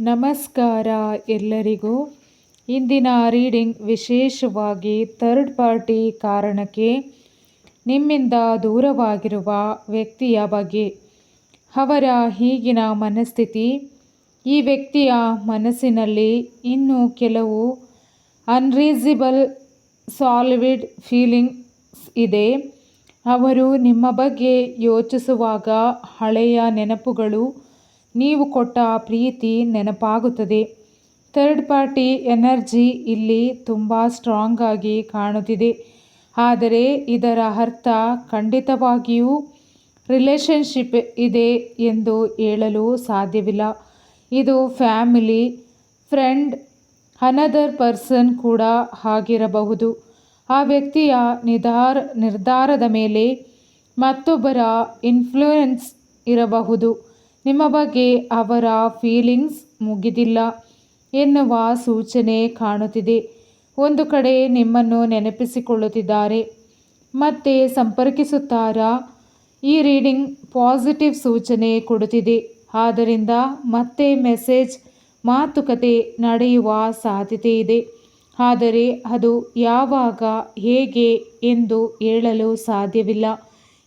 ನಮಸ್ಕಾರ ಎಲ್ಲರಿಗೂ. ಇಂದಿನ ರೀಡಿಂಗ್ ವಿಶೇಷವಾಗಿ ಥರ್ಡ್ ಪಾರ್ಟಿ ಕಾರಣಕ್ಕೆ ನಿಮ್ಮಿಂದ ದೂರವಾಗಿರುವ ವ್ಯಕ್ತಿಯ ಬಗ್ಗೆ, ಅವರ ಈಗಿನ ಮನಸ್ಥಿತಿ, ಈ ವ್ಯಕ್ತಿಯ ಮನಸ್ಸಿನಲ್ಲಿ ಇನ್ನೂ ಕೆಲವು ಅನ್ರೀಸಬಲ್ ಸಾಲಿಡ್ ಫೀಲಿಂಗ್ಸ್ ಇದೆ. ಅವರು ನಿಮ್ಮ ಬಗ್ಗೆ ಯೋಚಿಸುವಾಗ ಹಳೆಯ ನೆನಪುಗಳು, ನೀವು ಕೊಟ್ಟ ಪ್ರೀತಿ ನೆನಪಾಗುತ್ತದೆ. ಥರ್ಡ್ ಪಾರ್ಟಿ ಎನರ್ಜಿ ಇಲ್ಲಿ ತುಂಬ ಸ್ಟ್ರಾಂಗ್ ಆಗಿ ಕಾಣುತ್ತಿದೆ, ಆದರೆ ಇದರ ಅರ್ಥ ಖಂಡಿತವಾಗಿಯೂ ರಿಲೇಷನ್ಶಿಪ್ ಇದೆ ಎಂದು ಹೇಳಲು ಸಾಧ್ಯವಿಲ್ಲ. ಇದು ಫ್ಯಾಮಿಲಿ, ಫ್ರೆಂಡ್, ಅನದರ್ ಪರ್ಸನ್ ಕೂಡ ಆಗಿರಬಹುದು. ಆ ವ್ಯಕ್ತಿಯ ನಿರ್ಧಾರದ ಮೇಲೆ ಮತ್ತೊಬ್ಬರ ಇನ್ಫ್ಲೂಯೆನ್ಸ್ ಇರಬಹುದು. ನಿಮ್ಮ ಬಗ್ಗೆ ಅವರ ಫೀಲಿಂಗ್ಸ್ ಮುಗಿದಿಲ್ಲ ಎನ್ನುವ ಸೂಚನೆ ಕಾಣುತ್ತಿದೆ. ಒಂದು ಕಡೆ ನಿಮ್ಮನ್ನು ನೆನಪಿಸಿಕೊಳ್ಳುತ್ತಿದ್ದಾರೆ, ಮತ್ತೆ ಸಂಪರ್ಕಿಸುತ್ತಾರಾ? ಈ ರೀಡಿಂಗ್ ಪಾಸಿಟಿವ್ ಸೂಚನೆ ಕೊಡುತ್ತಿದೆ. ಆದ್ದರಿಂದ ಮತ್ತೆ ಮೆಸೇಜ್, ಮಾತುಕತೆ ನಡೆಯುವ ಸಾಧ್ಯತೆ ಇದೆ, ಆದರೆ ಅದು ಯಾವಾಗ, ಹೇಗೆ ಎಂದು ಹೇಳಲು ಸಾಧ್ಯವಿಲ್ಲ.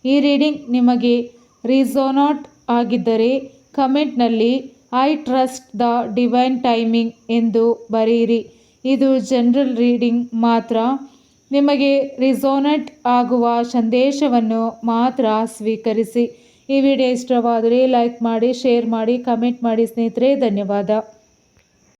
ಈ ರೀಡಿಂಗ್ ನಿಮಗೆ ರಿಸೋನೇಟ್ ಆಗಿದ್ದರೆ ಕಮೆಂಟ್ನಲ್ಲಿ I trust the divine timing ಎಂದು ಬರೆಯಿರಿ. ಇದು ಜನರಲ್ ರೀಡಿಂಗ್ ಮಾತ್ರ. ನಿಮಗೆ ರಿಸೋನೇಟ್ ಆಗುವ ಸಂದೇಶವನ್ನು ಮಾತ್ರ ಸ್ವೀಕರಿಸಿ. ಈ ವಿಡಿಯೋ ಇಷ್ಟವಾದರೆ ಲೈಕ್ ಮಾಡಿ, ಶೇರ್ ಮಾಡಿ, ಕಮೆಂಟ್ ಮಾಡಿ ಸ್ನೇಹಿತರೆ. ಧನ್ಯವಾದ.